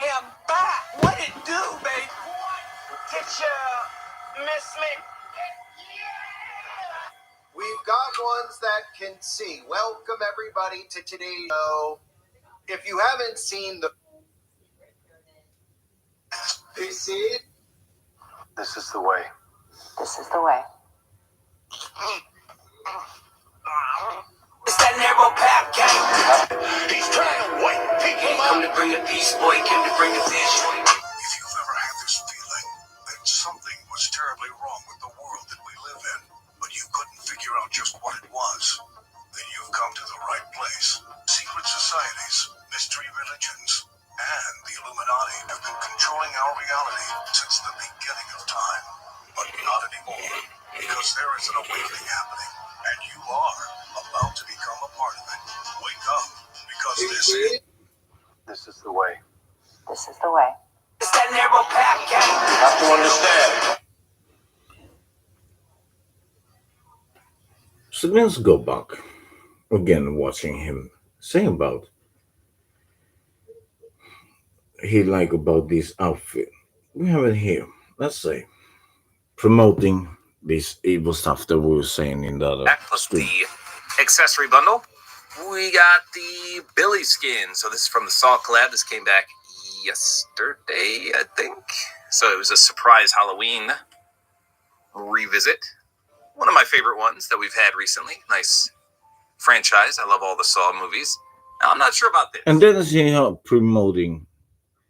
am back. What it do, baby? Did you miss me? We've got ones that can see. Welcome, everybody, to today's show. If you haven't seen the... This is the way. This is the way. It's that narrow path game. He's trying to wait. He come to bring a peace, boy. He came to bring a vision. If you've ever had this feeling that something was terribly wrong with the world that we live in, but you couldn't figure out just what it was, then you've come to the right place. Secret societies, mystery religions, and the Illuminati have been controlling our reality since the beginning of time. But not anymore, because there is an awakening happening, and you are about to become a part of it. Wake up, because This is the way. This is the way. It's that narrow path game. You have to understand. So let's go back again, watching him saying about he like about this outfit. We have it here. Let's say promoting this evil stuff that we were saying in the other Plus stream. the accessory bundle. We got the Billy skin. So this is from the Saw collab. This came back yesterday, I think. So it was a surprise Halloween revisit. One of my favorite ones that we've had recently. Nice franchise. I love all the Saw movies. Now, I'm not sure about this. And then is he promoting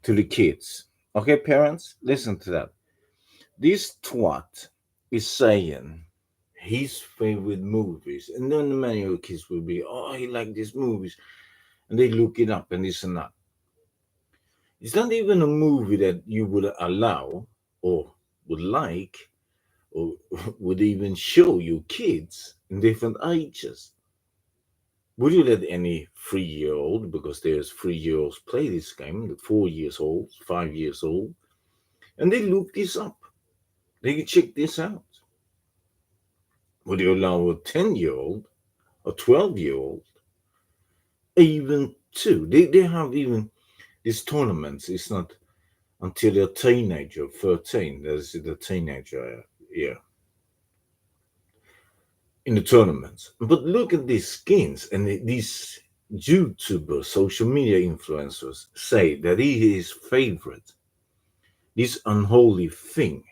to the kids. Okay, parents, listen to that. This twat is saying his favorite movies, and then many of the kids will be, oh, he like these movies, and they look it up and this and that. It's not even a movie that you would allow or would like or would even show your kids in different ages. Would you let any 3-year-old, because there's 3-year-olds play this game, the 4 years old, 5 years old, and they look this up. They can check this out. Would you allow a 10-year-old, a 12-year-old, even two? They have even these tournaments. It's not until they're teenager, 13. That's the teenager year. In the tournaments. But look at these skins, and these YouTubers, social media influencers say that he is favorite. This unholy thing.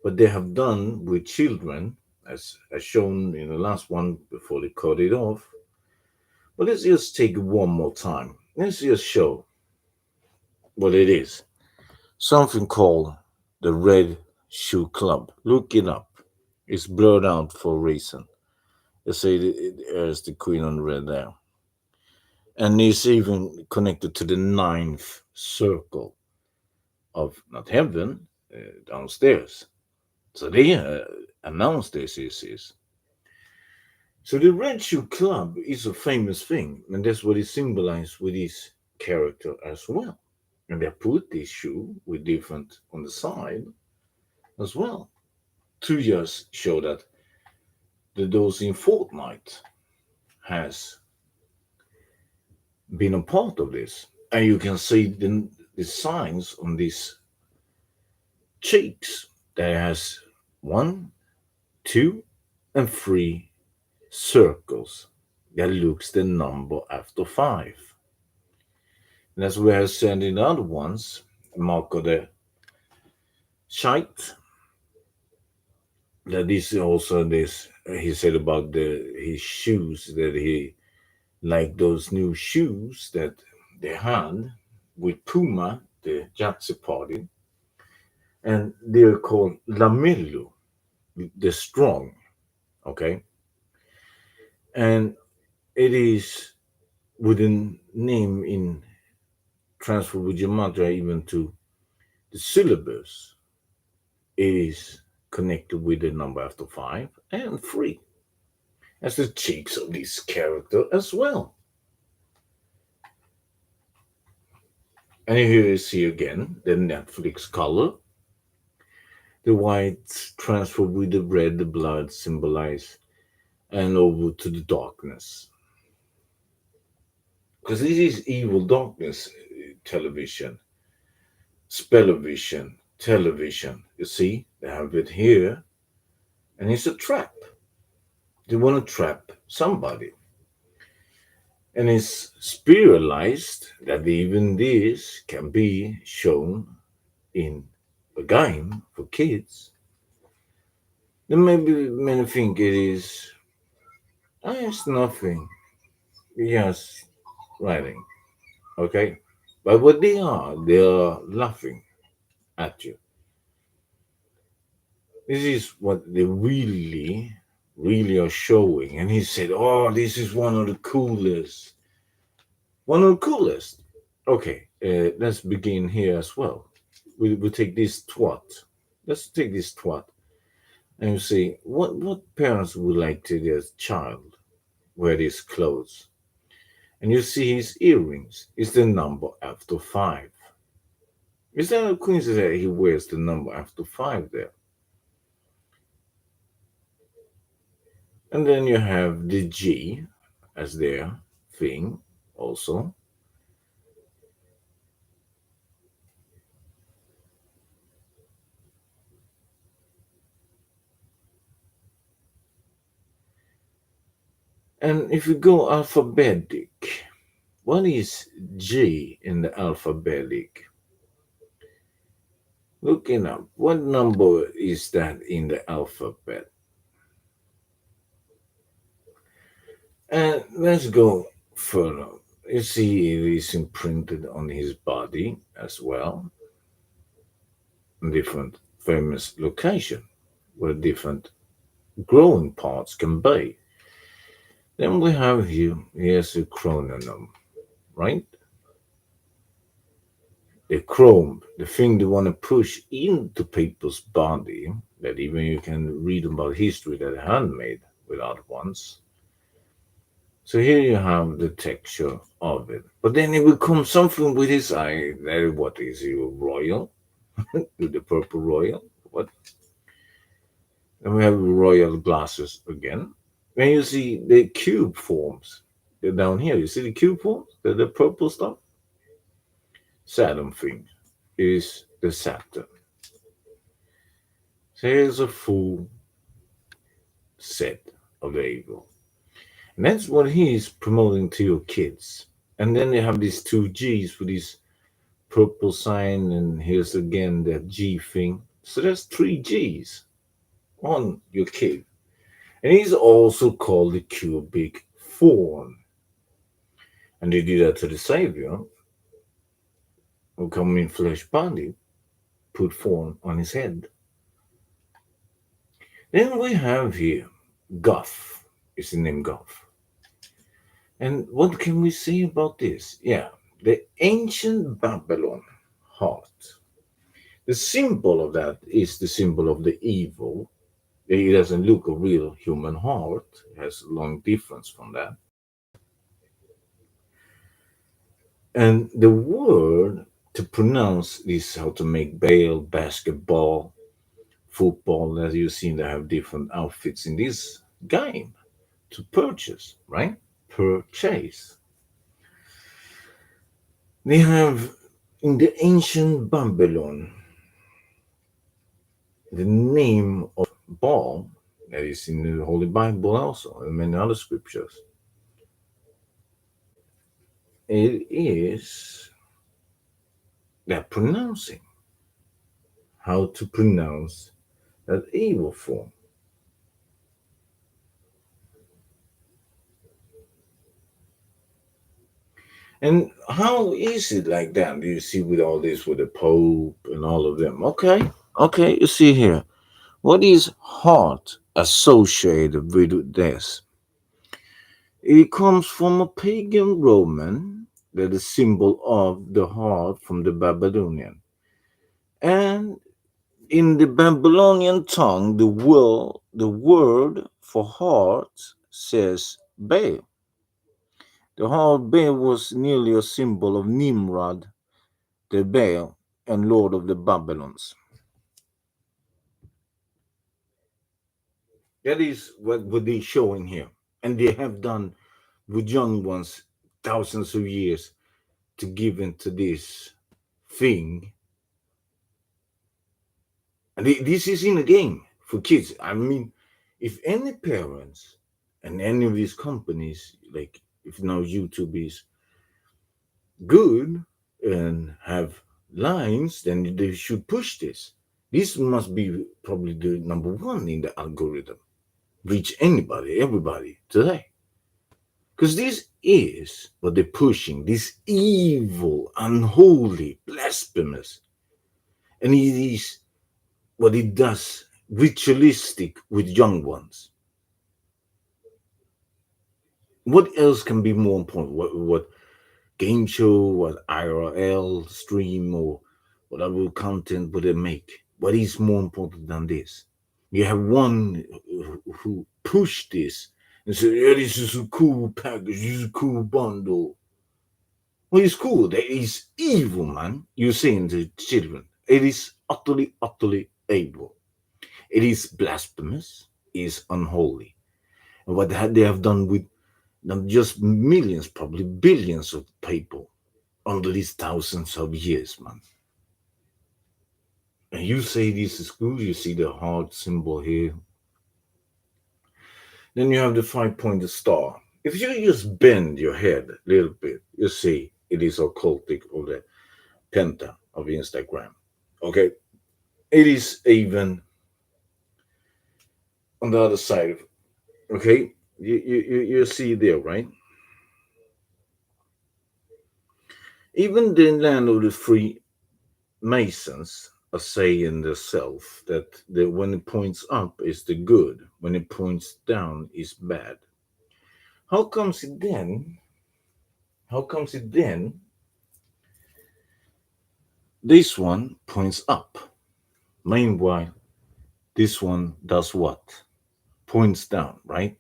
What they have done with children, as shown in the last one before they cut it off. But let's just take it one more time. Let's just show what it is. Something called the Red Shoe Club. Look it up. It's blurred out for a reason. They say there's the Queen on the red there. And it's even connected to the 9th circle of, not heaven, downstairs. So they announced this is. So the Red Shoe Club is a famous thing, and that's what it symbolizes with his character as well. And they put this shoe with different on the side as well. To just show that those in Fortnite has been a part of this. And you can see the signs on these cheeks. There has 1, 2, and 3 circles that looks the number after 5. And as we have said in the other ones, Mark of the shite, that is also this, he said about his shoes, that he liked those new shoes that they had with Puma, the Yahtzee party, and they're called Lamello, the strong, okay? And it is with a name in transfer with gematria even to the syllabus. It is connected with the number after 5 and 3 as the cheeks of this character as well. And here you see again the Netflix color. The white transfer with the red, the blood symbolize, and over to the darkness. Because this is evil darkness television, spellovision, television. You see, they have it here, and it's a trap. They want to trap somebody. And it's spiritualized that even this can be shown in a game for kids. Then maybe many think it is, it's nothing, just writing, okay? But what they are laughing at you. This is what they really are showing. And he said, oh, this is one of the coolest. One of the coolest. Okay, let's begin here as well. We take this twat. Let's take this twat. And you see, what parents would like to their child wear these clothes? And you see his earrings is the number after 5. Is that a coincidence that he wears the number after 5 there? And then you have the G as their thing also. And if you go alphabetic, what is G in the alphabetic? Looking up, what number is that in the alphabet? And let's go further. You see, it is imprinted on his body as well, in different famous location where different growing parts can be. Then we have here, here's a chrononym, right? The chrome, the thing they want to push into people's body, that even you can read about history that are handmade without ones. So here you have the texture of it. But then it will come something with his eye. That what is he, royal? With the purple royal? What? And we have royal glasses again. When you see the cube forms, they're down here. You see the cube forms? The purple stuff? Saturn thing is the Saturn. So here's a full set of the evil. And that's what he's promoting to your kids. And then they have these 2 G's with this purple sign, and here's again that G thing. So that's 3 G's on your kid. And he's also called the cubic form. And they did that to the Savior, who come in flesh body, put form on his head. Then we have here Goth. Is the name Goth. And what can we say about this? Yeah, the ancient Babylon heart. The symbol of that is the symbol of the evil. It doesn't look a real human heart. It has a long difference from that. And the word to pronounce this, how to make bail, basketball, football, as you've seen, they have different outfits in this game to purchase, right? Purchase. They have in the ancient Babylon the name of Baal, that is in the Holy Bible also, and many other scriptures. It is that pronouncing, how to pronounce that evil form. And how is it like that? Do you see with all this, with the Pope and all of them? Okay, you see here. What is heart associated with this? It comes from a pagan Roman, that is symbol of the heart from the Babylonian. And in the Babylonian tongue, the word for heart says Baal. The heart Baal was nearly a symbol of Nimrod, the Baal, and Lord of the Babylons. That is what they're showing here. And they have done with young ones thousands of years. to give into this thing. And this is in a game for kids. I mean, if any parents and any of these companies, like if now YouTube is good and have lines, then they should push this. This must be probably the number one in the algorithm. Reach anybody, everybody today. Because this is what they're pushing, this evil, unholy, blasphemous. And it is what it does ritualistic with young ones. What else can be more important? What game show, what IRL stream, or whatever content would they make? What is more important than this? You have one who pushed this and said, "Yeah, this is a cool package, this is a cool bundle." Well, it's cool. That is evil, man. You're saying to children, it is utterly, utterly evil. It is blasphemous. It is unholy. And what they have done with not just millions, probably billions of people under these thousands of years, man. And you say this is cool. You see the heart symbol here. Then you have the 5-pointed star. If you just bend your head a little bit, you see it is occultic or the penta of Instagram. Okay, it is even on the other side. Okay, you see there, right? Even the land of the free Masons are saying themselves that when it points up is the good, when it points down is bad. How comes it then? How comes it then? This one points up. Meanwhile, this one does what? Points down, right?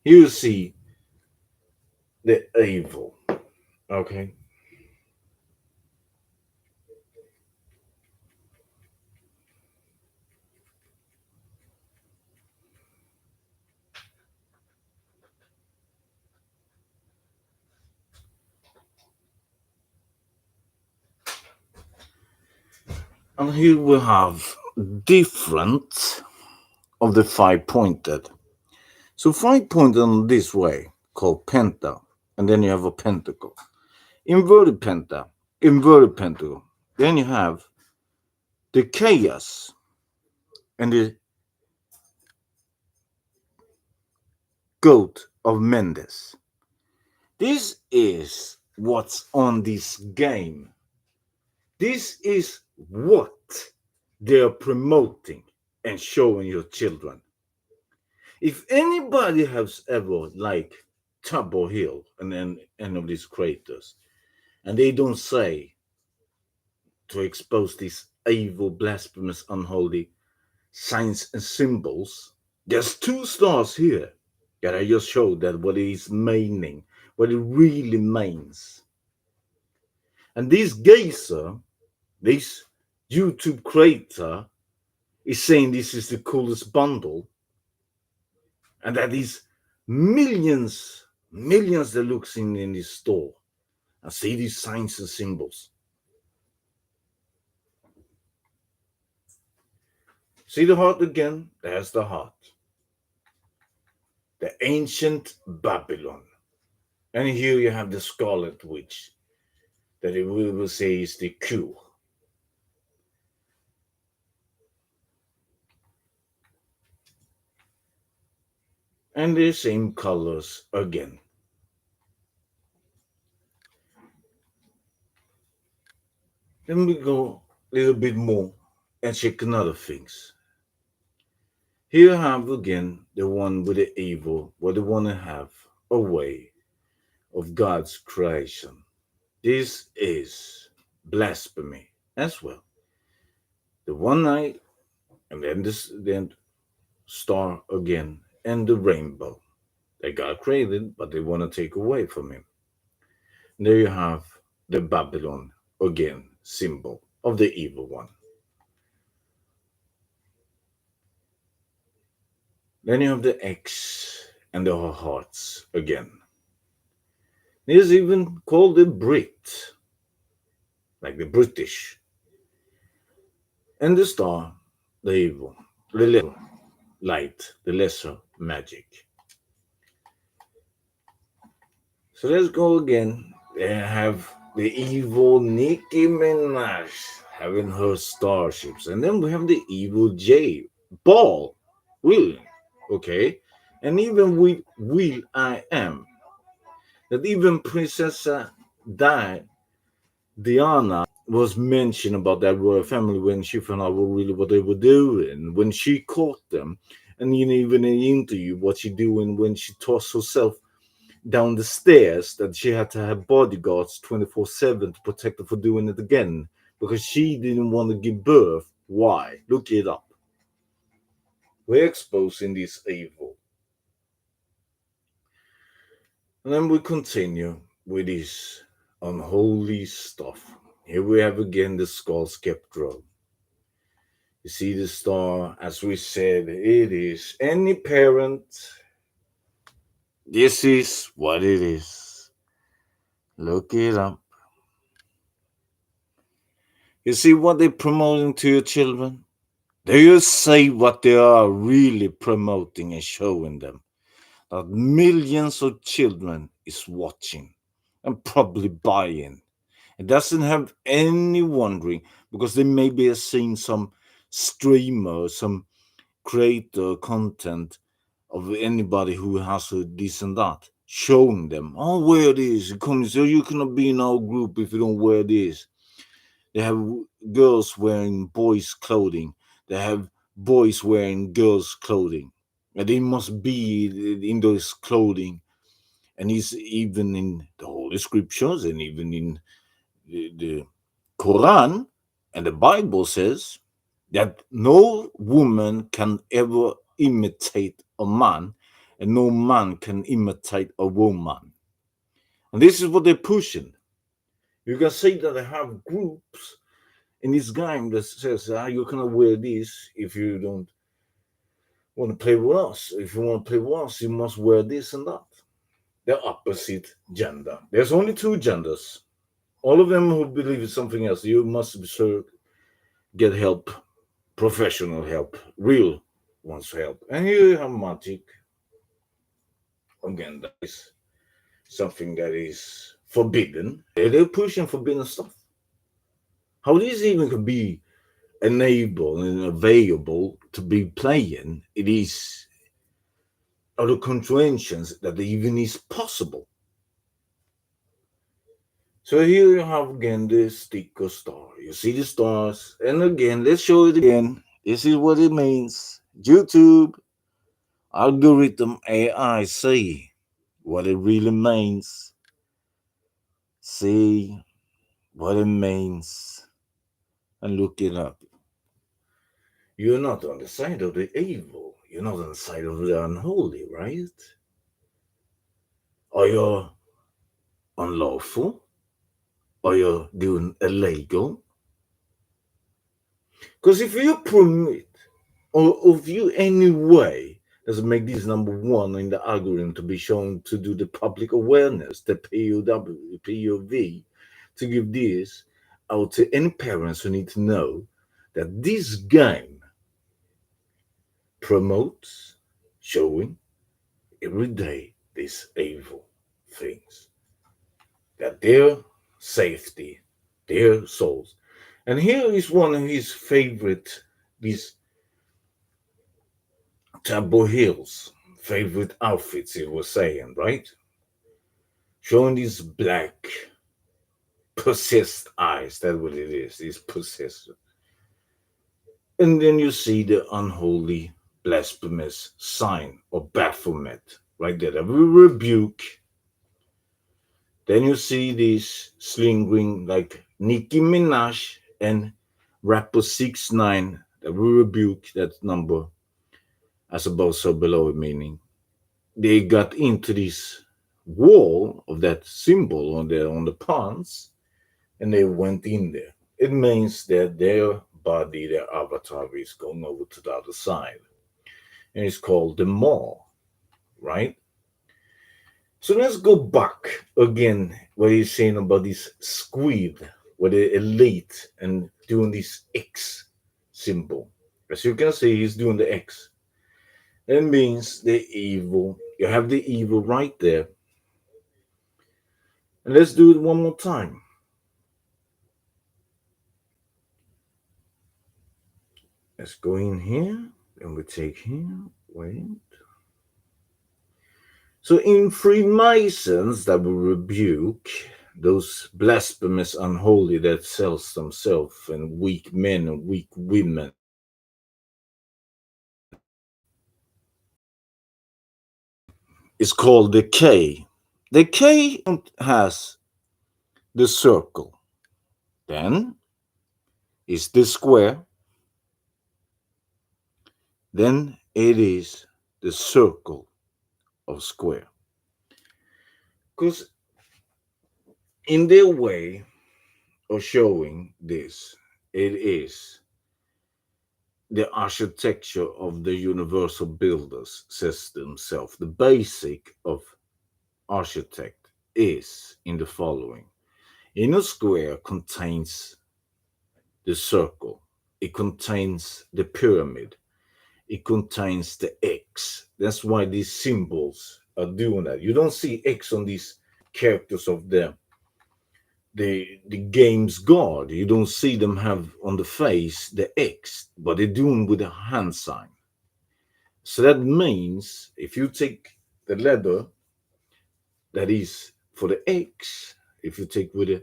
Here you see the evil. Okay. And here we have different of the 5-pointed. So 5-pointed on this way, called penta, and then you have a pentacle. Inverted penta, inverted pentacle. Then you have the chaos and the goat of Mendes. This is what's on this game. This is what they're promoting and showing your children. If anybody has ever like Tabor Hill and then any of these creators, and they don't say to expose these evil, blasphemous, unholy signs and symbols, there's 2 stars here that I just showed that what it is meaning, what it really means. And this gazer, this YouTube creator, is saying this is the coolest bundle, and that is millions that looks in this store and see these signs and symbols. See the heart again? There's the heart. The ancient Babylon. And here you have the Scarlet Witch, that we will say is the cure. And the same colors again. Then we go a little bit more and check another things. Here you have again the one with the evil, what they want to have a way of God's creation. This is blasphemy as well. The one eye, and then this then star again, and the rainbow that God created, but they want to take away from him. And there you have the Babylon again, symbol of the evil one. Then you have the X and the hearts again. It is even called the Brit. like the British, and the star, the evil, the lesser light, the lesser magic. So let's go again. They have the evil Nicki Minaj having her starships, and then we have the evil J Ball, Will, okay, and even with Will I Am, that even Princess Diana was mentioned about that royal family when she found out what they were doing, when she caught them, and even in the interview, what she doing when she tossed herself down the stairs, that she had to have bodyguards 24/7 to protect her for doing it again because she didn't want to give birth. Why? Look it up. We're exposing this evil. And then we continue with this unholy stuff. Here we have again the skull scepter. You see the star, as we said, it is any parent. This is what it is. Look it up. You see what they're promoting to your children? They just say what they are really promoting and showing them. That millions of children is watching and probably buying. It doesn't have any wondering because they maybe have seen some streamer, some creator content of anybody who has a this and that, showing them, oh, wear this. It comes, so you cannot be in our group if you don't wear this. They have girls wearing boys' clothing. They have boys wearing girls' clothing. And they must be in those clothing. And it's even in the Holy Scriptures and even in the Quran and the Bible says that no woman can ever imitate a man and no man can imitate a woman. And this is what they're pushing. You can say that they have groups in this game that says, you cannot wear this if you don't want to play with us. If you want to play with us, you must wear this and that. The opposite gender. There's only two genders. All of them who believe in something else, you must be sure get help, professional help, real ones help. And here you have magic. Again, that is something that is forbidden. They're pushing forbidden stuff. How this even could be enabled and available to be playing, it is other contraventions that even is possible. So here you have again the sticker star. You see the stars, and again, let's show it again. This is what it means. YouTube algorithm AI say what it really means. See what it means and look it up. You're not on the side of the evil. You're not on the side of the unholy, right? Are you unlawful? Are you doing illegal? Because if you permit, or if you any way doesn't make this number one in the algorithm to be shown to do the public awareness, the POW, POV, to give this out to any parents who need to know that this game promotes showing every day these evil things, that their safety, their souls. And here is one of his favorite, these Tabor Hill's favorite outfits, he was saying, right? Showing these black, possessed eyes. That's what it is, these possessed. And then you see the unholy, blasphemous sign of Baphomet, right there. A rebuke. Then you see this slingering like Nicki Minaj and rapper 6ix9ine, that we rebuke that number as above so below, meaning they got into this wall of that symbol on the pants and they went in there. It means that their body, their avatar is going over to the other side. And it's called the mall, right? So let's go back again what he's saying about this squid. with the elite and doing this X symbol. As you can see, he's doing the X. That means the evil. You have the evil right there. And let's do it one more time. Let's go in here. And we take here. Wait. So in Freemasons that will rebuke those blasphemous unholy that sells themselves and weak men and weak women. It's called the K. The K has the circle. Then is the square. Then it is the circle of square. Because in their way of showing this, it is the architecture of the universal builders says themselves. The basic of architect is in the following. In a square contains the circle. It contains the pyramid. It contains the X. That's why these symbols are doing that. You don't see X on these characters of the game's god. You don't see them have on the face the X, but they're doing with a hand sign. So that means if you take the letter that is for the X, if you take with a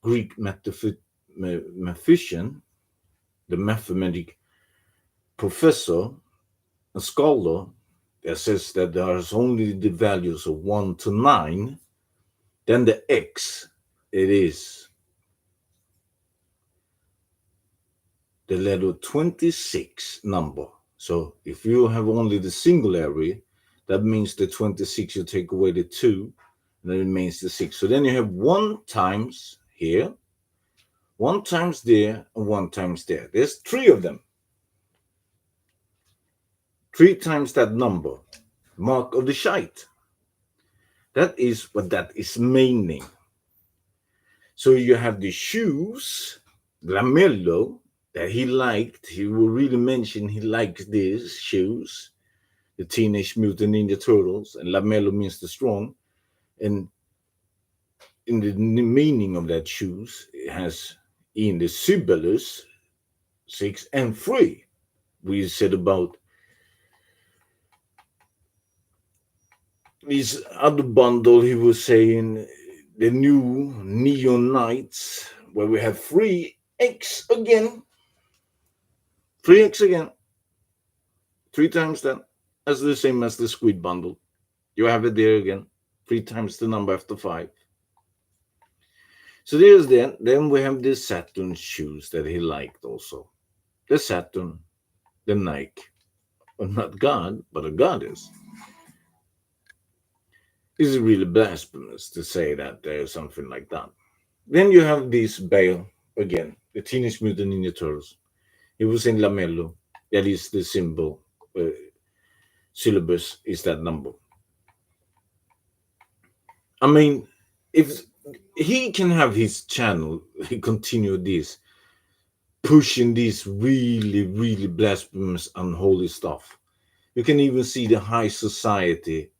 Greek mathematician, the mathematic professor, a scholar that says that there's only the values of 1 to 9, then the X, it is the letter 26 number. So if you have only the singularity, that means the 26, you take away the 2, and then it means the 6. So then you have 1 times here, 1 times there, and 1 times there. There's 3 of them. 3 times that number, mark of the shite. That is what that is meaning. So you have the shoes, Lamello, that he liked. He will really mention he liked these shoes, the Teenage Mutant Ninja Turtles, and Lamello means the strong. And in the meaning of that shoes, it has in the Sibylus 6 and 3. We said about this other bundle, he was saying the new Neon Knights, where we have 3x again. 3x again. 3 times that. That's the same as the Squid bundle. You have it there again. 3 times the number after 5. So there's that. Then we have the Saturn shoes that he liked also. The Saturn, the Nike. Well, not God, but a goddess. Is it really blasphemous to say that there's something like that? Then you have this Bale again, the Teenage Mutant Ninja Turtles. It was in Lamello. That is the symbol. Syllabus is that number. I mean, if he can have his channel, he continue this, pushing this really, really blasphemous, unholy stuff. You can even see the high society.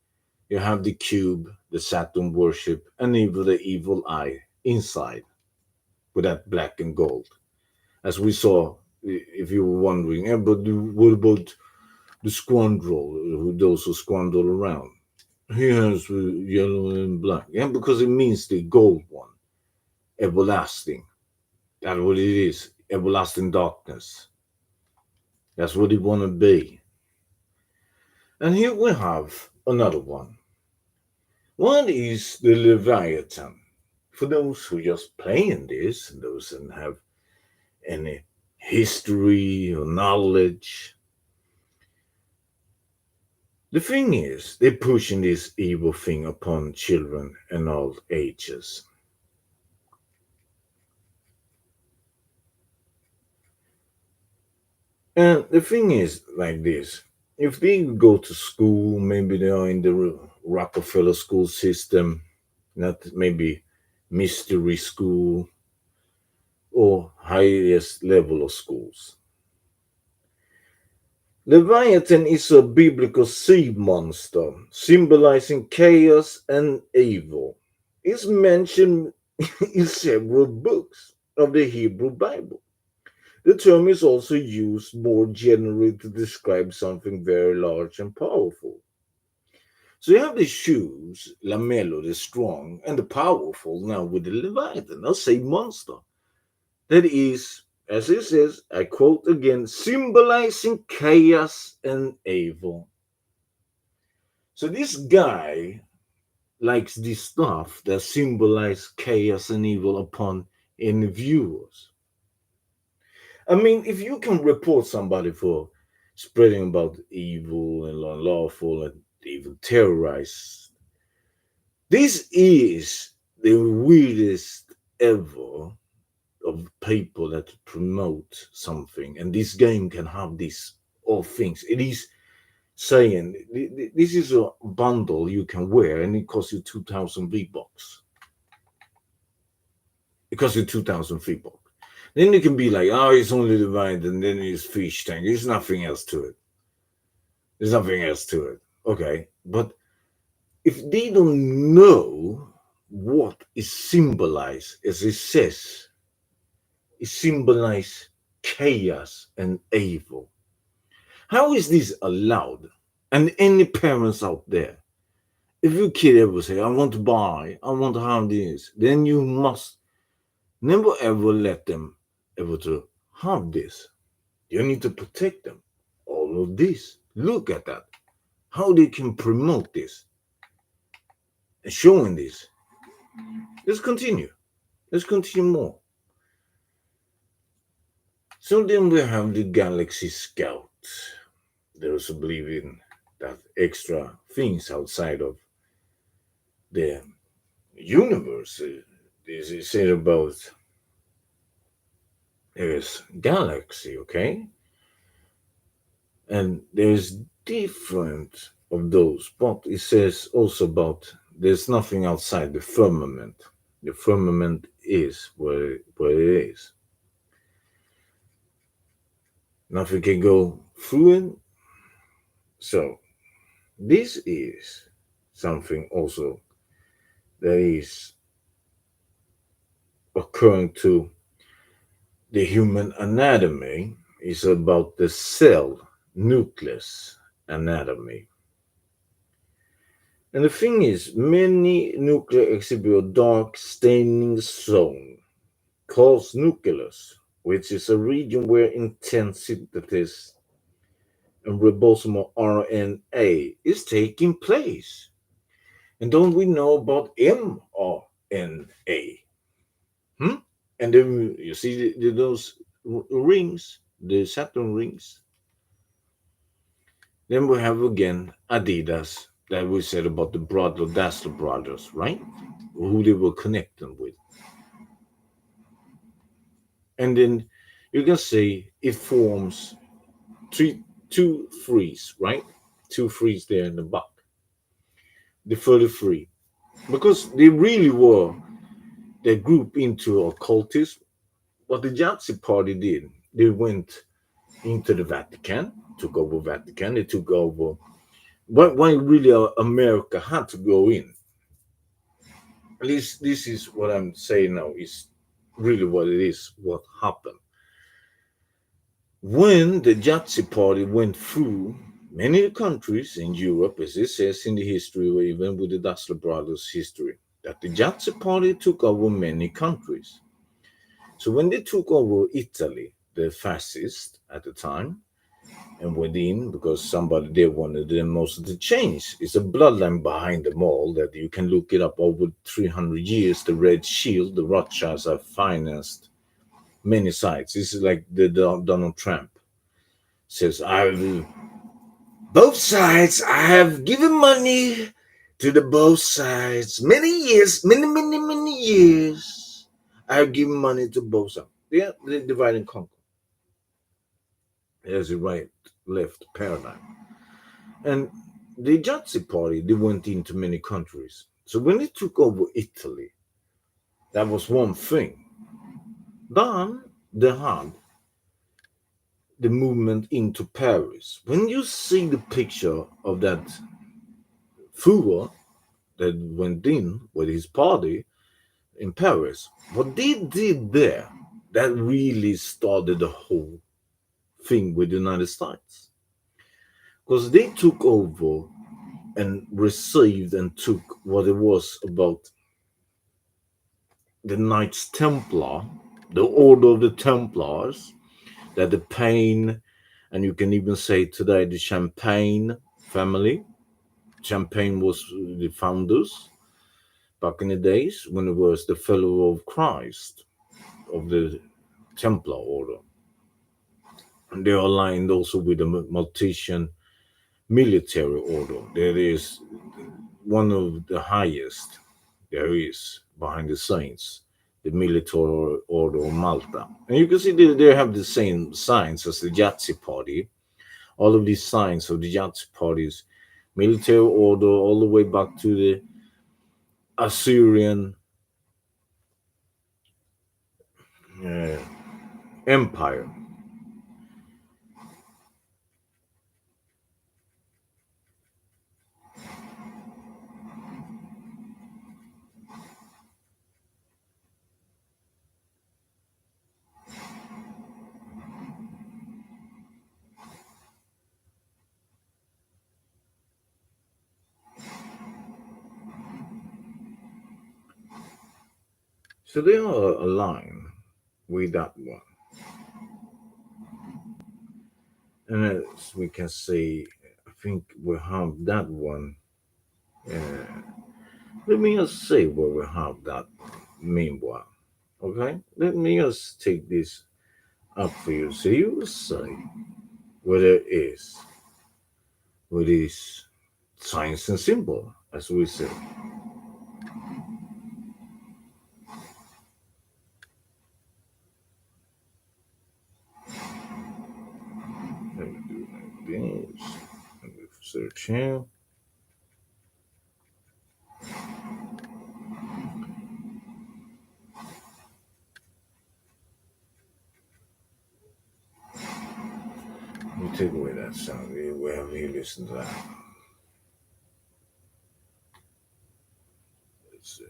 You have the cube, the Saturn worship, and even the evil eye inside with that black and gold. As we saw, if you were wondering, but what about the scoundrel, those who squandrel around? He has yellow and black. Yeah, because it means the gold one, everlasting. That's what it is, everlasting darkness. That's what it want to be. And here we have another one. What is the Leviathan? For those who just playing this, and those that have any history or knowledge, the thing is, they're pushing this evil thing upon children and all ages. And the thing is like this. If they go to school, maybe they are in the Rockefeller school system, not maybe mystery school. or highest level of schools. Leviathan is a biblical sea monster symbolizing chaos and evil. It's mentioned in several books of the Hebrew Bible. The term is also used more generally to describe something very large and powerful. So you have the shoes, Lamello, the strong, and the powerful now with the Leviathan, a sea monster. That is, as it says, I quote again, symbolizing chaos and evil. So this guy likes this stuff that symbolize chaos and evil upon any viewers. I mean, if you can report somebody for spreading about evil and unlawful and even terrorize, this is the weirdest ever of people that promote something, and this game can have these all things. It is saying this is a bundle you can wear, and it costs you 2,000 V-bucks. It costs you 2,000 V-bucks. Then you can be like, oh, it's only divine, and then it's fish tank. There's nothing else to it. There's nothing else to it. Okay, but if they don't know what is symbolized, as it says, it symbolizes chaos and evil. How is this allowed? And any parents out there, if your kid ever say, I want to buy, I want to have this, then you must never ever let them ever to have this. You need to protect them. All of this. Look at that. How they can promote this and showing this. Let's continue. Let's continue more. So then we have the Galaxy Scout. Those who believe in that extra things outside of the universe. This is said about there's galaxy, okay? And there's different of those, but it says also about there's nothing outside the firmament. The firmament is where it is. Nothing can go through it. So this is something also that is occurring to the human anatomy, is about the cell nucleus anatomy. And the thing is, many nuclei exhibit a dark staining zone called nucleus, which is a region where intense synthesis and ribosomal RNA is taking place. And don't we know about mRNA? And then you see those rings, the Saturn rings. Then we have again Adidas that we said about the Dassler brothers, right? Who they were connecting with. And then you can see it forms two threes, right? Two threes there in the back. The 33. Because they really were the group into occultism. What the Nazi party did, they went into the Vatican, took over Vatican, they took over. Why really America had to go in? At least this is what I'm saying now, is really what it is, what happened. When the Nazi party went through many countries in Europe, as it says in the history, or even with the Dassler brothers' history, that the Nazi party took over many countries. So when they took over Italy, the fascists at the time, and within, because somebody there wanted them most to change. It's a bloodline behind them all that you can look it up. Over 300 years, the Red Shield, the Rothschilds have financed many sites. This is like the Donald Trump says, both sides, I have given money to the both sides. Many years, many years, I have given money to both sides. Yeah, they divide and conquer. There's a right-left paradigm. And the Nazi party, they went into many countries. So when they took over Italy, that was one thing. Then they had the movement into Paris. When you see the picture of that fool that went in with his party in Paris, what they did there, that really started the whole thing with the United States. Because they took over and received and took what it was about the Knights Templar, the Order of the Templars, that the Pain, and you can even say today the Champagne family. Champagne was the founders back in the days when it was the Fellow of Christ of the Templar Order. And they are aligned also with the Maltesian military order. That is one of the highest there is behind the scenes, the military order of Malta. And you can see they have the same signs as the Yahtzee party. All of these signs of the Yahtzee parties, military order, all the way back to the Assyrian uh, empire. So they are aligned with that one. And as we can see, I think we have that one. Uh, let me just say where we have that meanwhile. Okay? Let me just take this up for you. So you will say what it is with these signs and symbol, as we say. Let me do like this. Let me search here. Let me take away that sound. We have you listen to that. Let's see.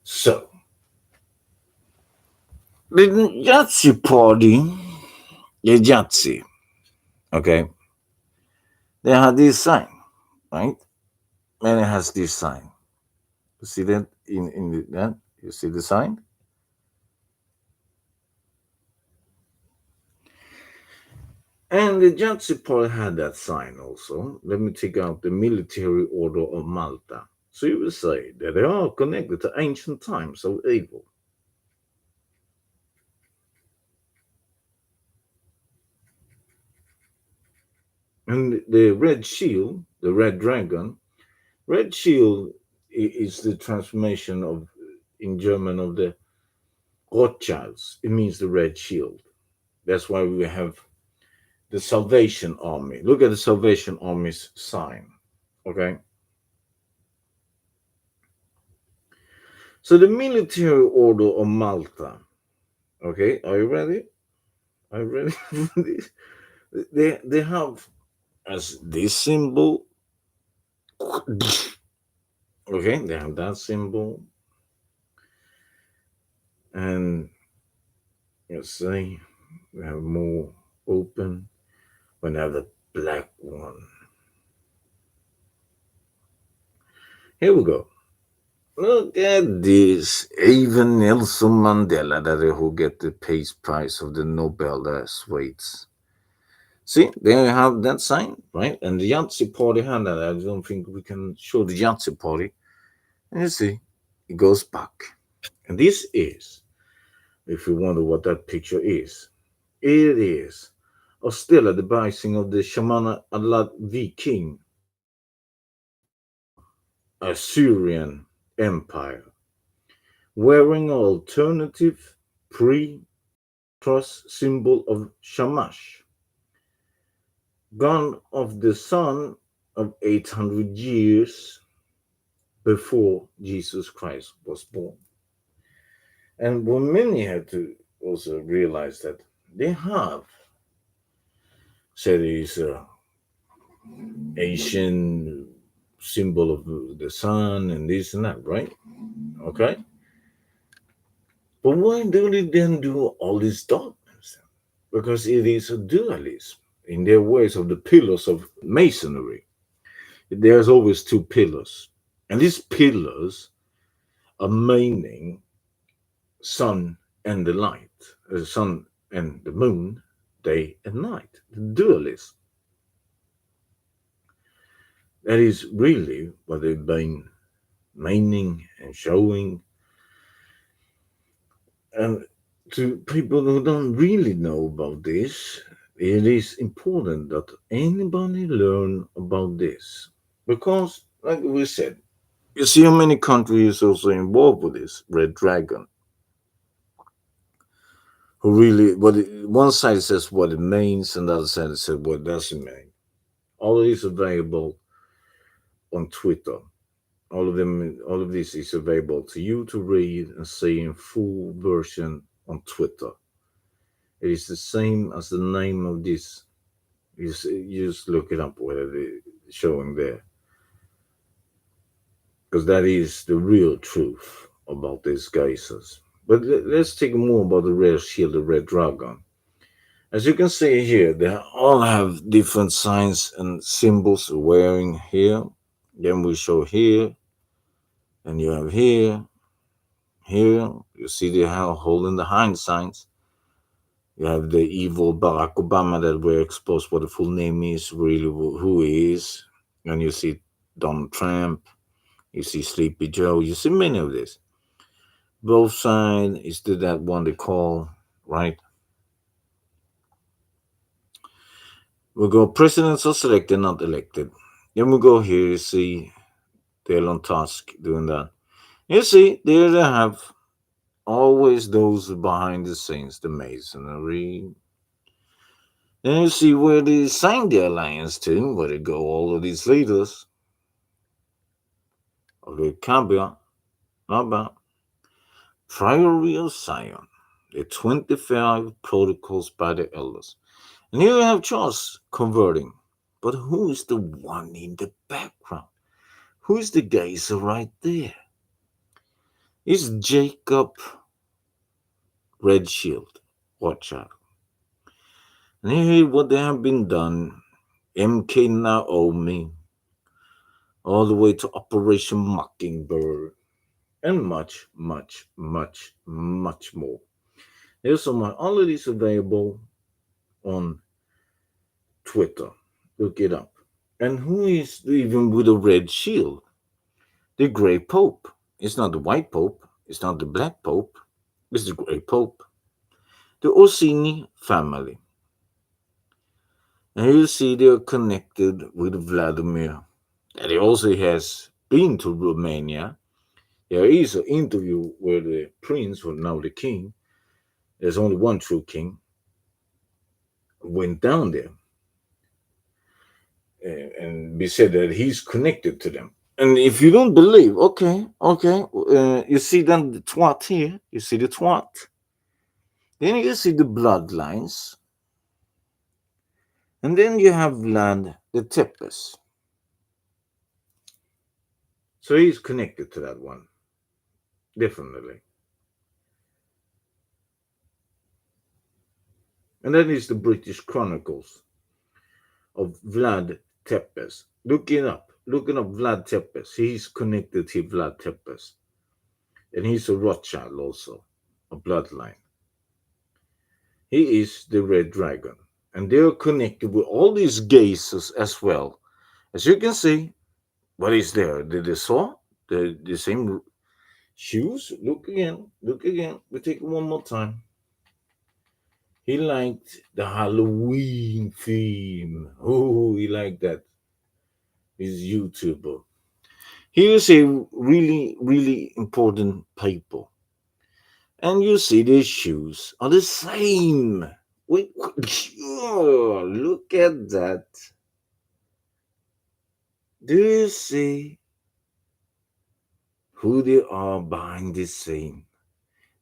So the Yahtzee party, the Yahtzee, okay, they had this sign, right? And it has this sign. You see that in that? You see the sign? And the Yahtzee party had that sign also. Let me take out the military order of Malta. So you will say that they are connected to ancient times of evil. And the red shield, the red dragon, red shield is the transformation of, in German, of the Rothschilds. It means the red shield. That's why we have the Salvation Army. Look at the Salvation Army's sign. Okay. So the military order of Malta. Okay, are you ready? Are you ready for this? They have as this symbol. Okay, they have that symbol. And let's see, we have more open. We have the black one. Here we go. Look at this. Even Nelson Mandela, that who get the Peace Prize of the Nobel Swedes. See, there you have that sign, right? And the Yahtzee party had that. I don't think we can show the Yahtzee party. And you see, it goes back. And this is, if you wonder what that picture is, it is a still at the rising of the Shaman Allah Viking Assyrian Empire, wearing an alternative pre-cross symbol of Shamash. born of the son of 800 years before Jesus Christ was born. And what many have to also realize that they have said is a Asian symbol of the sun and this and that, right? Okay. But why do they then do all these dogmas? Because it is a dualism in their ways of the pillars of masonry. There's always two pillars. And these pillars are meaning sun and the light, the sun and the moon, day and night. The dualism. That is really what they've been meaning and showing. And to people who don't really know about this, it is important that anybody learn about this. Because, like we said, you see how many countries also involved with this Red Dragon. Who really, one side says what it means, and the other side says what it doesn't mean. All of this available on Twitter. All of this is available to you to read and see in full version on Twitter. It is the same as the name of this. You just look it up whether it's showing there. Because that is the real truth about these geysers. But let's take more about the Red Shield, the Red Dragon. As you can see here, they all have different signs and symbols wearing here. Then we show here, and you have here, here. You see they have holding the hind signs. You have the evil Barack Obama that we expose what the full name is, really who he is. And you see Donald Trump, you see Sleepy Joe, you see many of this. Both sides is to that one they call, right? We go presidents are selected, not elected. Then we go here, you see the Elon Tusk doing that. You see, there they have always those behind the scenes, the masonry. Then you see where they signed the alliance to, where they go, all of these leaders of the Kabia, Naba, Priory of Zion, the 25 protocols by the elders. And here you have Charles converting. But who is the one in the background? Who is the geyser right there? It's Jacob Redshield. Watch out. And here what they have been done. MK Naomi. All the way to Operation Mockingbird. And much, much, much, much more. There's so much. All of this available on Twitter. Look it up. And who is even with a red shield? The Grey Pope. It's not the White Pope. It's not the Black Pope. It's the Grey Pope. The Orsini family. And you see they're connected with Vladimir. And he also has been to Romania. There is an interview where the prince, or now the king, there's only one true king, went down there and be said that he's connected to them. And if you don't believe, okay, you see then the twat here, you see the twat. Then you see the bloodlines. And then you have Vlad the Tepes. So he's connected to that one. Definitely. And then is the British Chronicles of Vlad Tepes. Look it up. Looking up Vlad Tepes. He's connected to Vlad Tepes. And he's a Rothschild also, a bloodline. He is the Red Dragon. And they're connected with all these geysers as well. As you can see, what is there? Did they saw the same shoes? Look again. Look again. We take it one more time. He liked the Halloween theme. Oh, he liked that. He's a YouTuber. He is a really, really important people. And you see their shoes are the same Wait, oh, look at that. Do you see who they are behind this scene?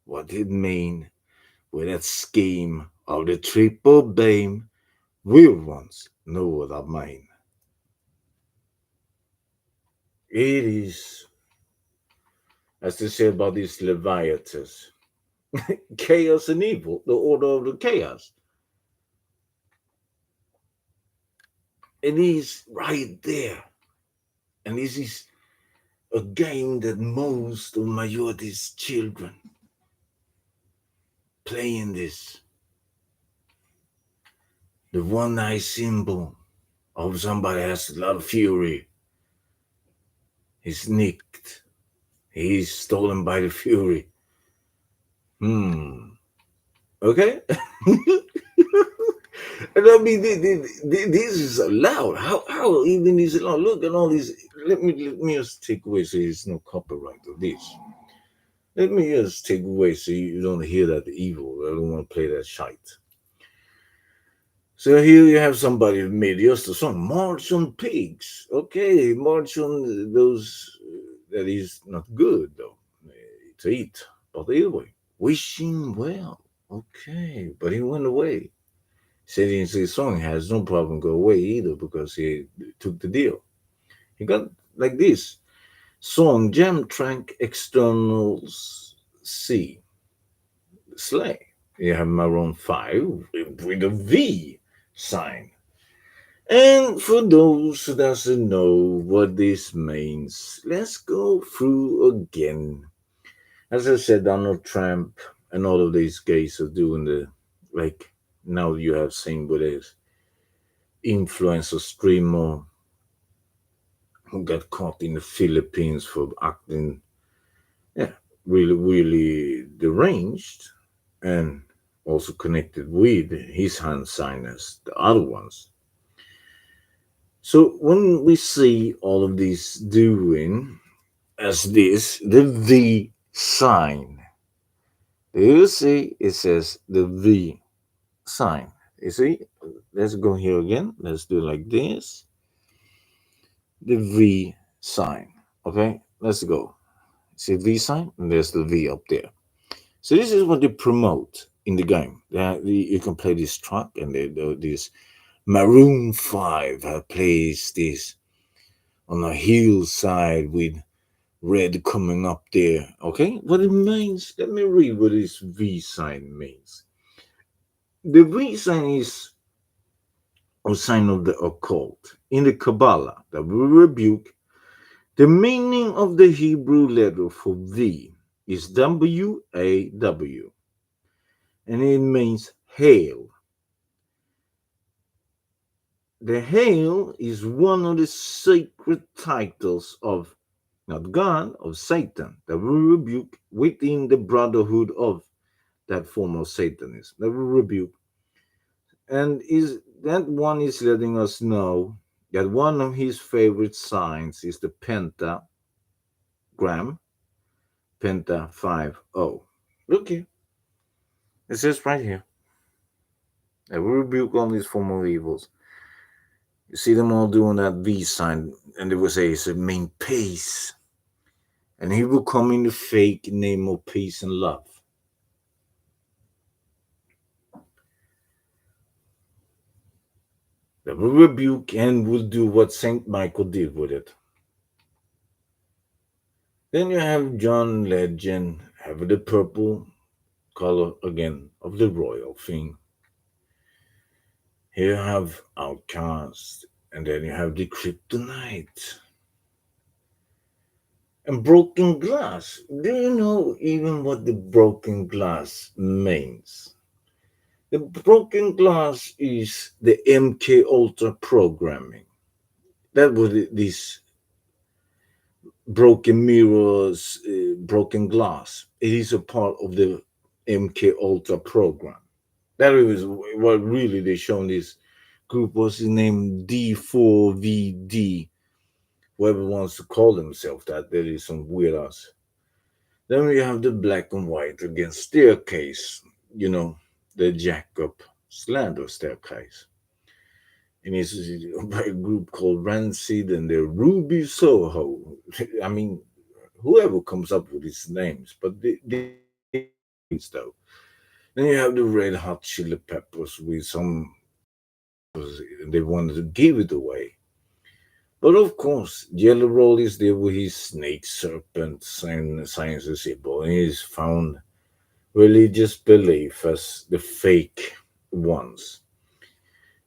What it mean with that scheme of the triple beam? Real ones know what I mean. It is, as they say about these Leviathans, chaos and evil, the order of the chaos. It is right there. And this is a game that most of majority's children playing this. The one eye symbol of somebody has a lot of fury. He's nicked. He's stolen by the fury. Okay? And I mean, this is allowed. How even is it allowed? Look at all these. Let me just take away so there's no copyright of this. Let me just take away so you don't hear that evil. I don't want to play that shite. So here you have somebody who made just a song, March on Pigs. Okay, march on those that is not good though to eat. But anyway, wishing well. Okay, but he went away. Said in his song has no problem go away either because he took the deal. He got like this song jam track externals C Slay. You have Maroon 5 with a V sign. And for those who doesn't know what this means, let's go through again. As I said, Donald Trump and all of these guys are doing the like now you have seen with this influencer streamer who got caught in the Philippines for acting yeah, really deranged and also connected with his hand signers, the other ones. So when we see all of this doing as this, the V sign, do you see it says the V sign? You see? Let's go here again. Let's do like this. The V sign. Okay, let's go. See V sign? And there's the V up there. So this is what they promote in the game. You can play this track and this Maroon 5 have placed this on a hillside with red coming up there. Okay, what it means? Let me read what this V sign means. The V sign is a sign of the occult. In the Kabbalah, that we rebuke, the meaning of the Hebrew letter for V is WAW, and it means hail. The hail is one of the sacred titles of not God, of Satan, that we rebuke within the brotherhood of that form of Satanism, that we rebuke. And is that one is letting us know that one of his favorite signs is the pentagram, penta 5-0. Look here. It says right here that we rebuke all these form of evils. You see them all doing that V sign, and they will say it's a mean peace. And he will come in the fake name of peace and love. That will rebuke and will do what Saint Michael did with it. Then you have John Legend, have the purple color again of the royal thing. Here you have Outcast, and then you have the Kryptonite. And broken glass. Do you know even what the broken glass means? The broken glass is the MK Ultra programming. That was this broken mirrors, broken glass. It is a part of the MK Ultra program. That was what really they shown this group was named D4VD. Whoever wants to call themselves that, there is some weird ass. Then we have the black and white against staircase, the jack up slander staircase. And it's by a group called Rancid and the Ruby Soho. I mean, whoever comes up with these names, but they though. Then you have the Red Hot Chili Peppers with some, they wanted to give it away. But of course, Jelly Roll is there with his snake, serpent, science symbol, and he's found religious belief as the fake ones.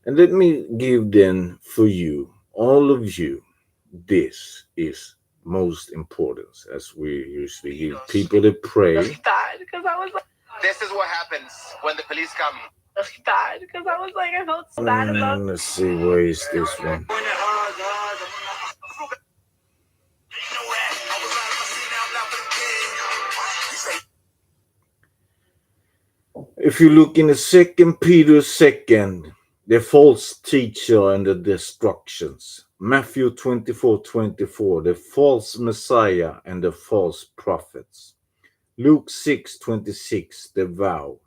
And let me give then for you, all of you, this is most important as we usually give people to pray. Bad because I was like, this is what happens when the police come. Bad because I was like, I felt so bad about. Let's see, where is this one? If you look in the second Peter second, the false teacher and the destructions. Matthew 24:24, the false Messiah and the false prophets. Luke 6:26, the vow.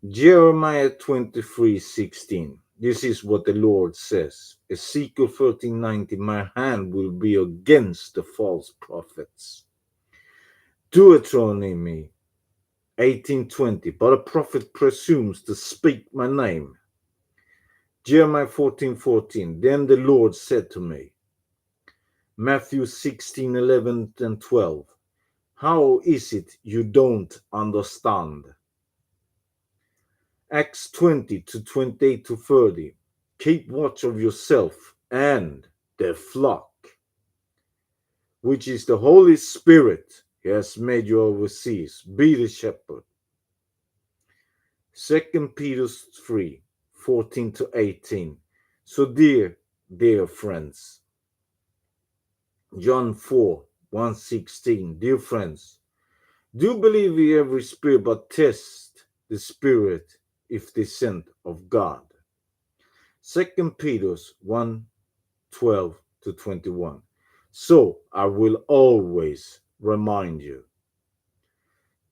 Jeremiah 23:16. This is what the Lord says. Ezekiel 13:90, my hand will be against the false prophets. Deuteronomy 18:20, but a prophet presumes to speak my name. Jeremiah 14:14, then the Lord said to me. Matthew 16:11 and 12, how is it you don't understand? Acts 20:28 to 30, keep watch of yourself and the flock, which is the Holy Spirit he has made you overseers. Be the shepherd. 2 Peter 3:14 to 18. So dear friends, John 4:1-16, dear friends, do believe in every spirit, but test the spirit if they sent of God. 2 Peter 1:12 to 21. So I will always remind you.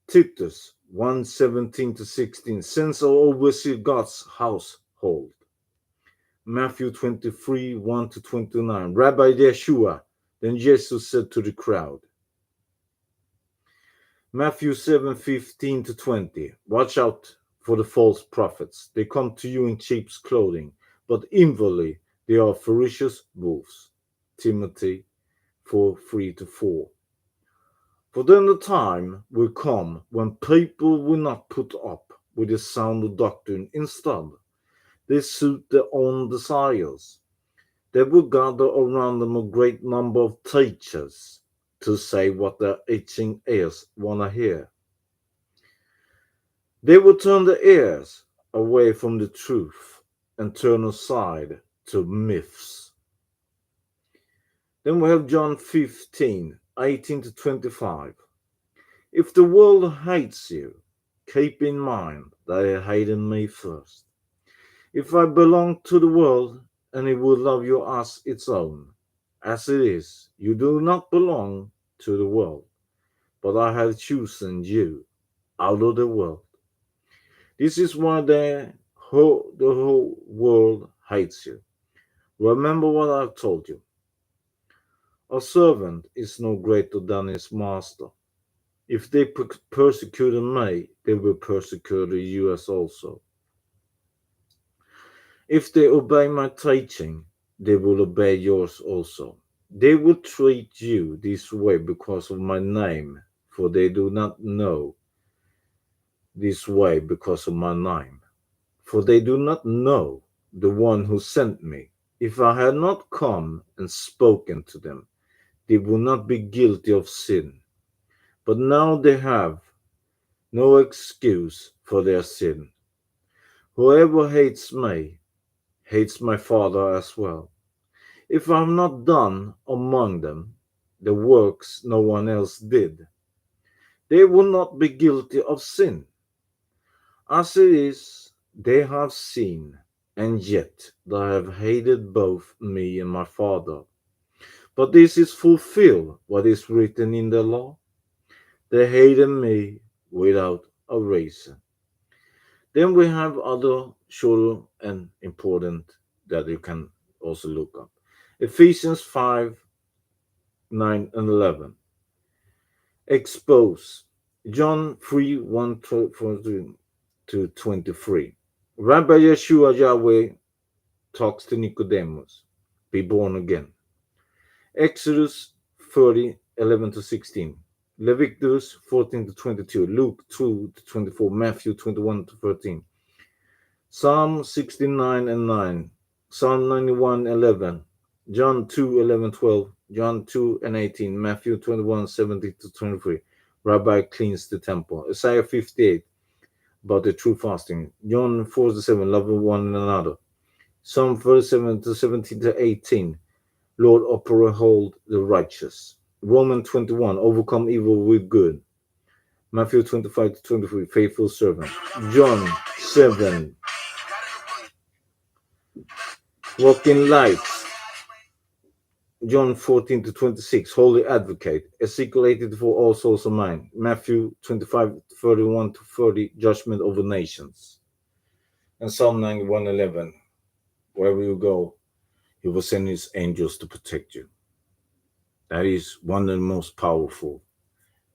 Titus 1:17 to 16, since I oversee God's household. Matthew 23:1 to 29, Rabbi Yeshua, then Jesus said to the crowd. Matthew 7:15 to 20, watch out for the false prophets. They come to you in sheep's clothing, but inwardly they are ferocious wolves. Timothy 4:3 to 4. For then the time will come when people will not put up with the sound doctrine. Instead, they suit their own desires. They will gather around them a great number of teachers to say what their itching ears want to hear. They will turn their ears away from the truth and turn aside to myths. Then we have John 15:18 to 25. If the world hates you, keep in mind that it hated me first. If I belong to the world and it will love you as its own, as it is, you do not belong to the world, but I have chosen you out of the world. This is why the whole world hates you. Remember what I've told you. A servant is no greater than his master. If they persecuted me, they will persecute you as also. If they obey my teaching, they will obey yours also. They will treat you this way because of my name, for they do not know this way because of my name. For they do not know the one who sent me. If I had not come and spoken to them, they would not be guilty of sin. But now they have no excuse for their sin. Whoever hates me hates my Father as well. If I have not done among them the works no one else did, they will not be guilty of sin. As it is, they have seen, and yet they have hated both me and my Father. But this is fulfilled what is written in the law. They hated me without a reason. Then we have other shorter and important that you can also look up. Ephesians 5, 9, and 11. Expose. John 3, 1 to 23. Rabbi Yeshua Yahweh talks to Nicodemus. Be born again. Exodus 30, 11 to 16. Leviticus 14 to 22. Luke 2 to 24. Matthew 21 to 13. Psalm 69 and 9. Psalm 91, 11. John 2, 11, 12. John 2 and 18. Matthew 21, 70 to 23. Rabbi cleans the temple. Isaiah 58 about the true fasting. John 4 to 7. Love one another. Psalm 37 to 17 to 18. Lord, uphold the righteous. Romans 21, overcome evil with good. Matthew 25 to 23, faithful servant. John 7, walk in light. John 14 to 26, holy advocate. Ezekiel 80 for all souls of mine. Matthew 25, 31 to 30, judgment over nations. And Psalm 91, 11, wherever you go, he will send his angels to protect you. That is one of the most powerful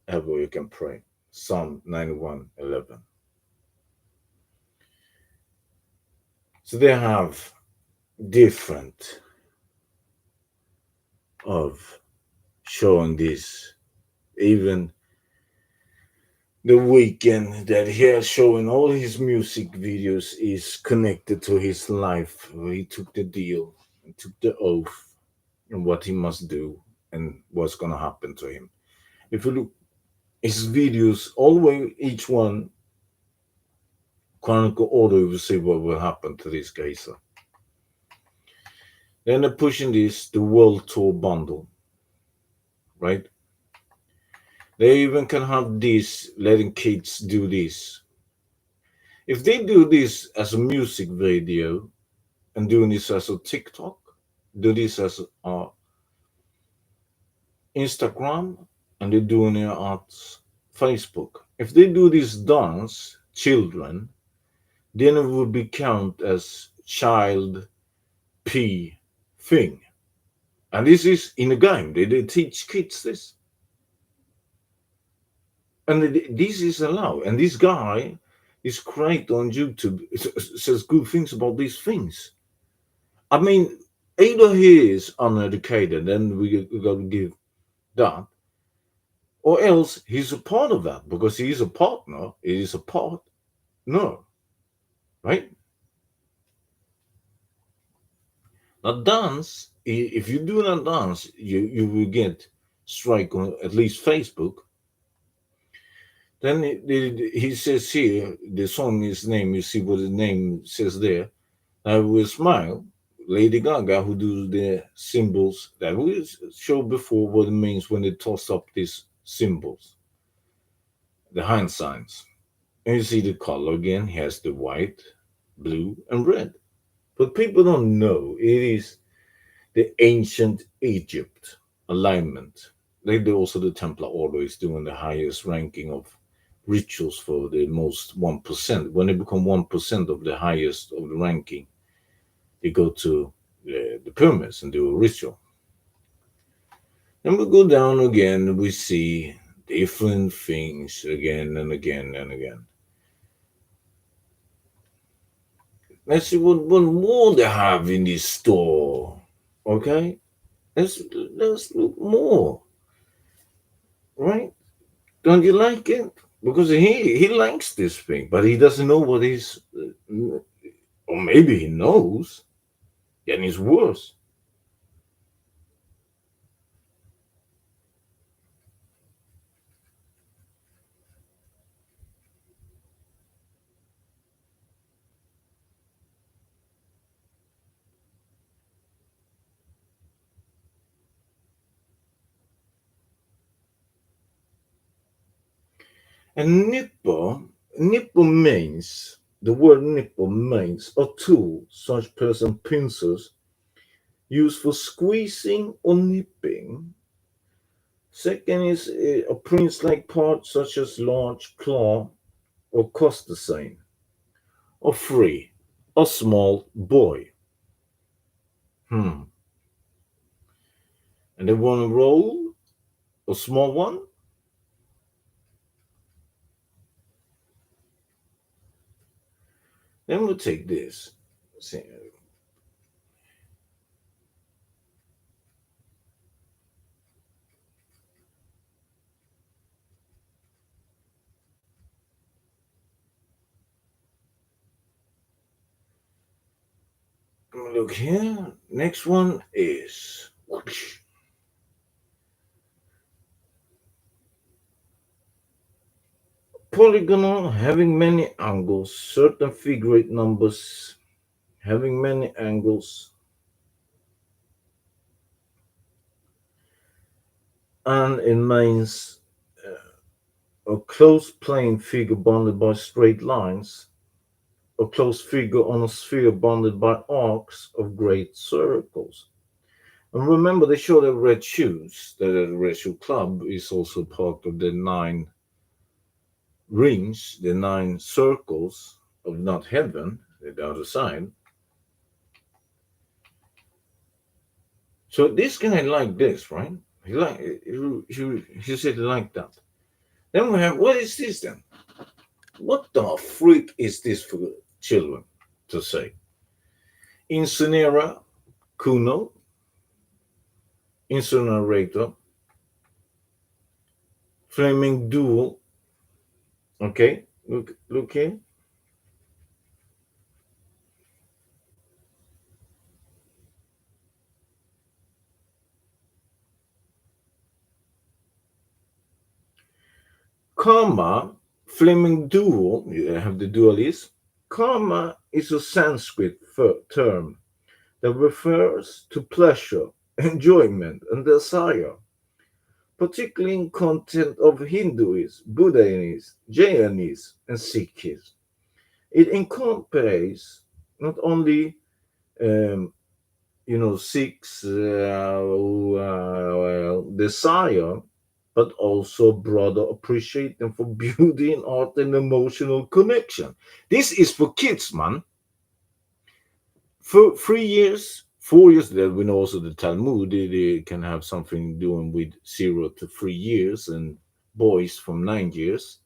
ever you can pray. Psalm 91, 11. So they have different of showing this. Even the weekend that he has showing all his music videos is connected to his life, where he took the deal and took the oath and what he must do and what's going to happen to him. If you look his videos, all the way each one chronicle order, you will see what will happen to this geyser. Then they're pushing this, the world tour bundle, right? They even can have this, letting kids do this. If they do this as a music video and doing this as a TikTok, do this as a Instagram, and they're doing it at Facebook. If they do this dance, children, then it would be counted as child P thing. And this is in a game. They teach kids this. And this is allowed. And this guy is great on YouTube, says good things about these things. I mean, either he is uneducated, and we got to give that, or else he's a part of that because he is a partner. He is a part. No, right? A dance. If you do that dance, you will get strike on at least Facebook. Then he says here, the song is name. You see what the name says there. I will smile. Lady Gaga, who do the symbols that we showed before, what it means when they toss up these symbols, the hand signs. And you see the color again. He has the white, blue, and red. But people don't know it is the ancient Egypt alignment. They do also the Templar Order is doing the highest ranking of rituals for the most 1%. When they become 1% of the highest of the ranking, they go to the pyramids and do a ritual. And we go down again, we see different things again and again and again. Let's see what more they have in this store. Okay? Let's look more. Right? Don't you like it? Because he likes this thing, but he doesn't know what he's, or maybe he knows, and it's worse. And nipple means, the word nipple means a tool, such person pincers, used for squeezing or nipping. Second is a prince-like part, such as large claw or costasine. or 3, a small boy. And they want to roll a small one. Then we'll take this. See, look here. Next one is polygonal, having many angles, certain figure eight numbers having many angles, and it means a closed plane figure bounded by straight lines, a closed figure on a sphere bounded by arcs of great circles. And remember, they show the red shoes. The red shoe club is also part of the 9 rings, the 9 circles of not heaven, the other side. So this guy like this, right? He said like that. Then we have, what is this then? What the freak is this for children to say? Incinera, Kuno, Incinerator, Flaming Duel. Okay, look here. Karma, Flaming Duel, you have the dualist. Karma is a Sanskrit term that refers to pleasure, enjoyment, and desire, particularly in content of Hinduism, Buddhism, Jainism, and Sikhism. It encompasses not only um, Sikhs desire, but also broader appreciation for beauty and art and emotional connection. This is for kids, man. For 3 years, 4 years, that we know also the Talmud, they can have something doing with 0 to 3 years, and boys from 9 years.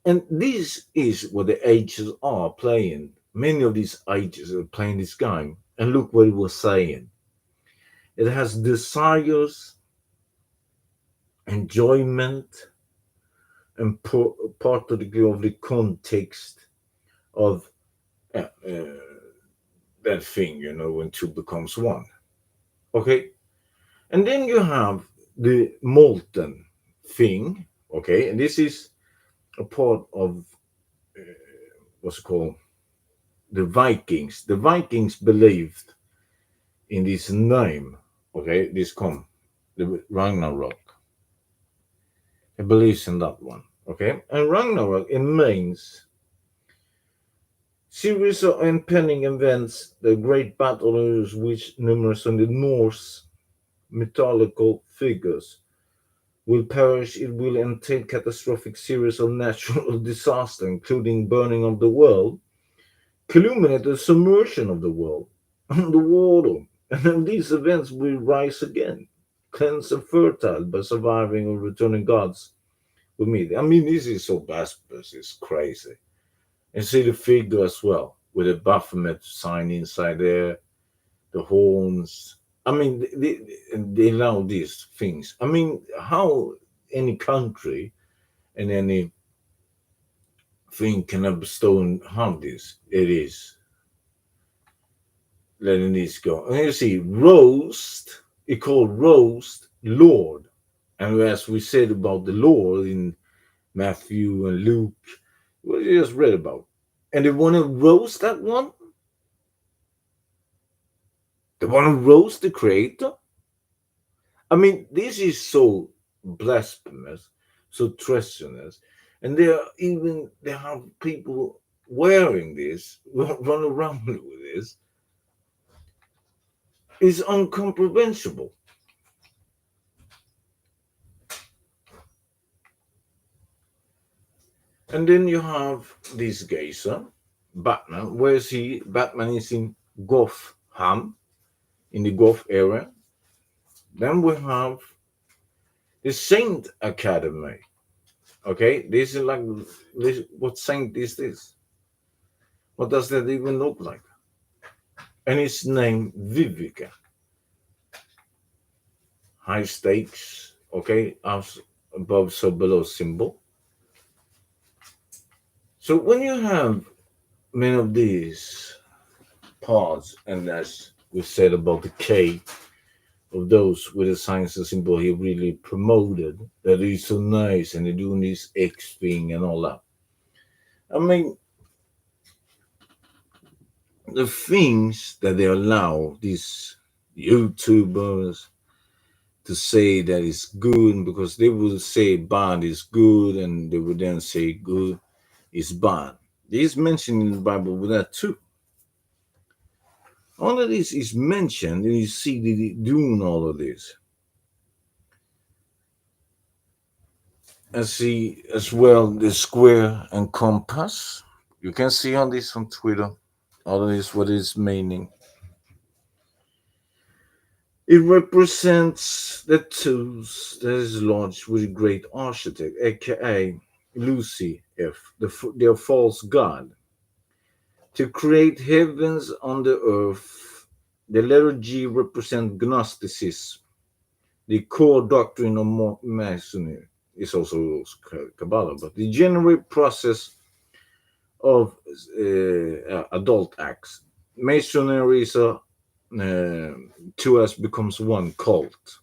And this is what the ages are playing. Many of these ages are playing this game. And look what it was saying. It has desires, enjoyment, and part of the context of that thing, when two becomes one. Okay? And then you have the molten thing. Okay? And this is a part of what's it called? The Vikings. The Vikings believed in this name. Okay? The Ragnarok. He believes in that one. Okay? And Ragnarok, it means series of impending events, the great battles which numerous in the Norse mythological figures will perish. It will entail catastrophic series of natural disaster, including burning of the world, culminate the submersion of the world underwater. And these events will rise again, cleansed and fertile by surviving or returning gods with me. I mean, this is so blasphemous, it's crazy. And see the figure as well, with a Baphomet sign inside there, the horns. I mean, they allow these things. I mean, how any country and any thing can bestow and have this? It is letting this go. And you see, roast, it called roast Lord. And as we said about the Lord in Matthew and Luke, what you just read about. And they want to roast that one? They want to roast the creator? I mean, this is so blasphemous, so treasonous. And they have people wearing this, run around with this. It's incomprehensible. And then you have this geisha. Batman. Where is he? Batman is in Gotham, in the Goth area. Then we have the Saint Academy. Okay, this is like this. What saint is this? What does that even look like? And it's named Vivica. High stakes. Okay, above so below symbol. So when you have many of these parts, and as we said about the K of those with the science and symbol, he really promoted that he's so nice and they're doing this X thing and all that. I mean, the things that they allow these YouTubers to say that it's good, because they will say bad is good and they would then say good is bad. This mentioned in the Bible with that too. All of this is mentioned, and you see that doing all of this. I see as well the square and compass. You can see on this on Twitter. All of this, what is meaning. It represents the tools that is launched with a great architect, aka Lucy F, their false god, to create heavens on the earth. The letter G represents Gnosticism, the core doctrine of Masonry. Is also Kabbalah, but the general process of adult acts. Masonry is a to us becomes one cult.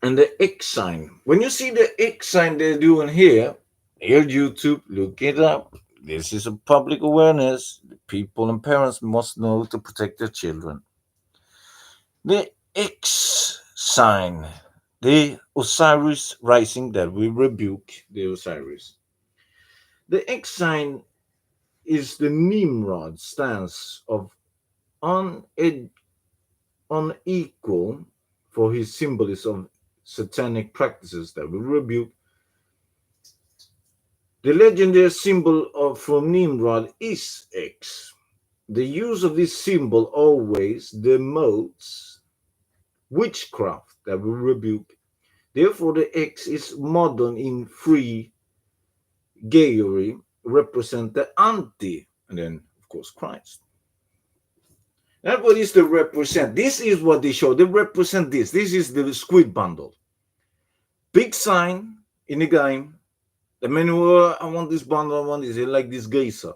And the X sign. When you see the X sign they're doing here YouTube, look it up. This is a public awareness. People and parents must know to protect their children. The X sign, the Osiris rising that we rebuke the Osiris. The X sign is the Nimrod stance of unequal for his symbolism of satanic practices that we rebuke. The legendary symbol from Nimrod is X. The use of this symbol always demotes witchcraft that we rebuke. Therefore, the X is modern in free gayery, represent the anti, and then, of course, Christ. That's what is the represent. This is what they show. They represent this. This is the squid bundle. Big sign in the game. The man who I want this bundle, I want this, like this geyser.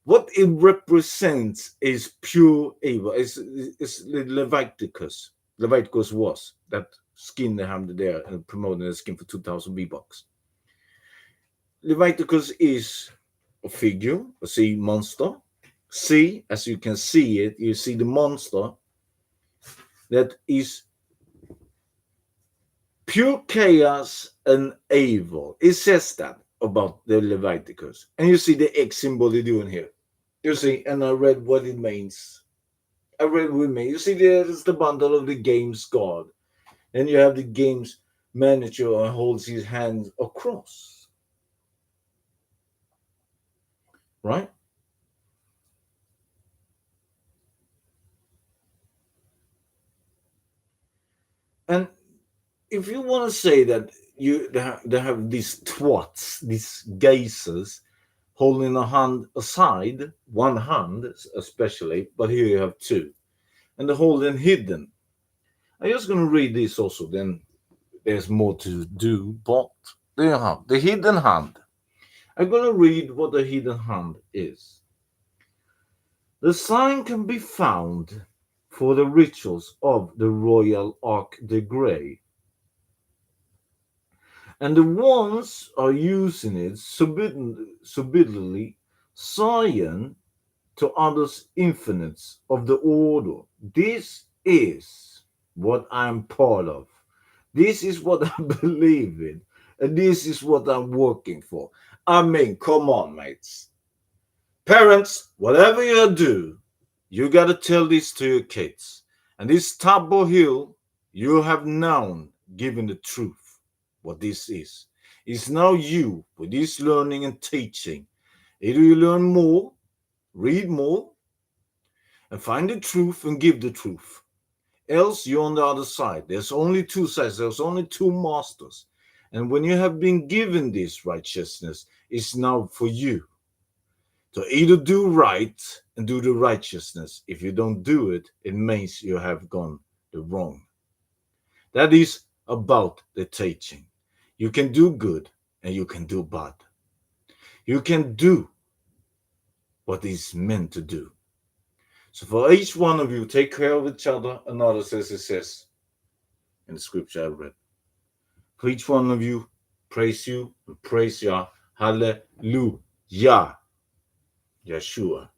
What it represents is pure evil. It's Leviticus. Leviticus was that skin they have there and promoting the skin for 2,000 V-Bucks. Leviticus is a figure, a sea monster. See, as you can see it, you see the monster that is pure chaos and evil. It says that about the Leviticus. And you see the X symbol they're doing here. You see, and I read what it means. I read what it means. You see, there's the bundle of the game's god. And you have the game's manager and holds his hands across. Right? And if you want to say that they have these twats, these geysers, holding a hand aside, one hand especially, but here you have two, and they're holding hidden. I'm just going to read this also, then there's more to do, but there you have the hidden hand. I'm going to read what the hidden hand is. The sign can be found for the rituals of the Royal Arc de Grey, and the ones are using it subtly, Zion to others infinites of the order. This is what I'm part of. This is what I believe in. And this is what I'm working for. I mean, come on, mates. Parents, whatever you do, you got to tell this to your kids. And this Tabor Hill, you have known, given the truth, what this is. It's now you with this learning and teaching. Either you learn more, read more, and find the truth and give the truth. Else you're on the other side. There's only two sides. There's only two masters. And when you have been given this righteousness, it's now for you to either do right and do the righteousness. If you don't do it, it means you have gone the wrong. That is about the teaching. You can do good and you can do bad. You can do what is meant to do. So for each one of you, take care of each other and others, as it says in the scripture I read. For each one of you, praise you and praise Yah. Hallelujah. Yeshua.